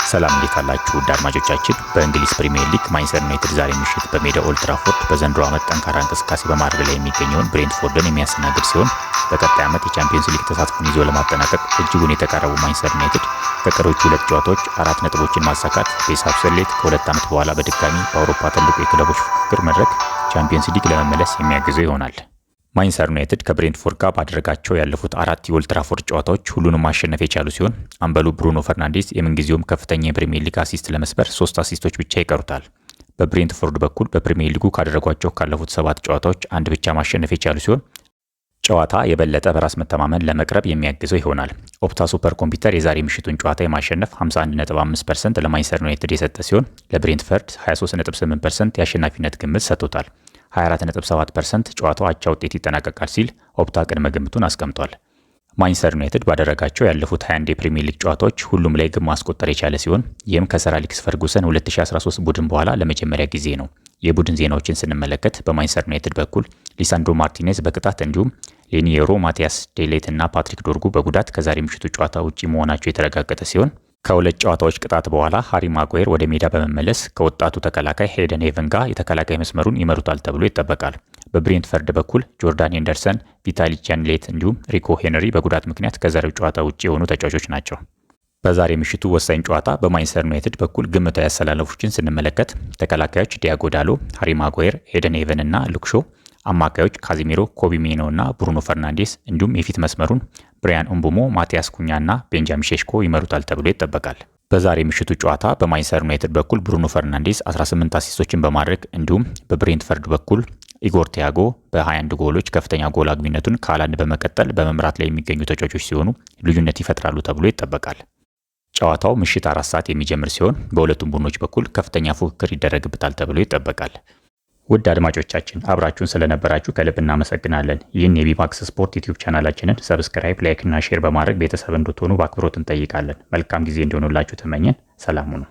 ሰላም እንዴት አላችሁ ውድ አድማጮቻችን። በእንግሊዝ ፕሪሚየር ሊግ ማንቸስተር ዩናይትድ ዛሬ ምሽት በሜዳ ኦልድ ትራፎርድ በዘንድሮ ዓመት ጠንካራ እንቅስቃሴ በማድረግ ላይ የሚገኘውን ብሬንትፎርድን የሚያስተናግድ ሲሆን በቀጣይ ዓመት የቻምፒየንስ ሊግ ተሳትፎን ይዞ ለማጠናቀቅ እጅጉን የተቃረቡ ማንቸስተር ዩናይትድ ከቀሪዎቹ ሁለት ጨዋታዎች 4 ነጥቦችን ማሳካት በሂሳብ ስሌት ከ2 ዓመት በኋላ በድጋሚ በአውሮፓ ትልቁ የክለቦች ፉክክር መድረክ ቻምፒየንስ ሊግ ለመመለስ የሚያግዘው ይሆናል። ማንቸስተር ዩናይትድ ከብሬንትፎርድ ጋር ባደረጋቸው ያለፉት 4 የኦልድ ትራፎርድ ጨዋታዎች ሁሉንም ማሸነፍ የቻሉ ሲሆን አምበሉ ብሩኖ ፈርናንዴዝ የምንጊዜውም ከፍተኛ የፕሪሚየር ሊግ አሲስት ለመስበር 3 አሲስቶች ብቻ ይቀሩታል። በብሬንትፎርድ በኩል በፕሪሚየር ሊጉ ካደረጓቸው ካለፉት 7 ጨዋታዎች አንድ ብቻ ማሸነፍ የቻሉ ሲሆን ጨዋታ የበለጠ በራስ መተማመን ለመቅረብ የሚያግዘው ይሆናል። ኦፕታ ሱፐር ኮምፒውተር የዛሬ ምሽቱን ጨዋታ የማሸነፍ 51.5% ለማንቸስተር ዩናይትድ የሰጠ ሲሆን ለብሬንትፎርድ 23.8% የአሸናፊነት ግምት ሰጥቶታል። 24.7% ጨዋታው አቻ ውጤት ይጠናቀቃል ሲል ኦፕታ ቅድመ ግምቱን አስቀምጧል። ማንቸስተር ዩናይትድ ባደረጋቸው ያለፉት 21 የፕሪሚየር ሊግ ጨዋታዎች ሁሉም ላይ ግብ ማስቆጠር የቻለ ሲሆን ይህም ከሰር አሌክስ ፈርጉሰን 2013 ቡድን በኋላ ለመጀመሪያ ጊዜ ነው። የቡድን ዜናዎችን ስንመለከት በማንቸስተር ዩናይትድ በኩል ሊሳንድሮ ማርቲኔዝ በቅጣት እንዲሁም ሌኒየሮ፣ ማቲያስ ዴሌት እና ፓትሪክ ዶርጉ በጉዳት ከዛሬ ምሽቱ ጨዋታ ውጪ መሆናቸው የተረጋገጠ ሲሆን ከሁለት ጨዋታዎች ቅጣት በኋላ ሃሪ ማጓየር ወደ ሜዳ በመመለስ ከወጣቱ ተከላካይ ሄደን ሄቨን ጋር የተከላካይ መስመሩን ይመሩታል ተብሎ ይጠበቃል። በብሬንትፎርድ በኩል ጆርዳን ሄንደርሰን፣ ቪታሊ ጃንሌት እንዲሁም ሪኮ ሄነሪ በጉዳት ምክንያት ከዛሬው ጨዋታ ውጪ የሆኑ ተጫዋቾች ናቸው። በዛሬ ምሽቱ ወሳኝ ጨዋታ በማንቸስተር ዩናይትድ በኩል ግምታዊ አሰላለፎችን ስንመለከት ተከላካዮች ዲያጎ ዳሎ፣ ሃሪ ማጓየር፣ ሄደን ሄቨን እና ሉክ ሾው፣ አማካዮች ካዚሚሮ፣ ኮቢ ሜኖ እና ብሩኖ ፈርናንዴስ እንዲሁም የፊት መስመሩን ብሪያን ኡምቡሞ፣ ማቲያስ ኩኛ እና ቤንጃሚን ሼሽኮ ይመሩታል ተብሎ ይጠበቃል። በዛሬ ምሽቱ ጨዋታ በማንቸስተር ዩናይትድ በኩል ብሩኖ ፈርናንዴስ 18 አሲስቶችን በማድረግ እንዲሁም በብሬንትፎርድ በኩል ኢጎር ቲያጎ በ21 ጎሎች ከፍተኛ ጎል አግቢነቱን ከሃላንድ በመቀጠል በመምራት ላይ የሚገኙ ተጫዋቾች ሲሆኑ ልዩነት ይፈጥራሉ ተብሎ ይጠበቃል። ጨዋታው ምሽት 4 ሰዓት የሚጀምር ሲሆን በሁለቱም ቡድኖች በኩል ከፍተኛ ፉክክር ይደረግበታል ተብሎ ይጠበቃል። ውድ አድማጮቻችን አብራችሁን ስለነበራችሁ ከልብ እናመሰግናለን። ይህን የቢማክስ ስፖርት ዩቲዩብ ቻናላችንን ሰብስክራይብ፣ ላይክ እና ሼር በማድረግ ቤተሰብ እንድትሆኑ በአክብሮት እንጠይቃለን። መልካም ጊዜ እንዲሆኑላችሁ ተመኘን። ሰላም ሁኑ።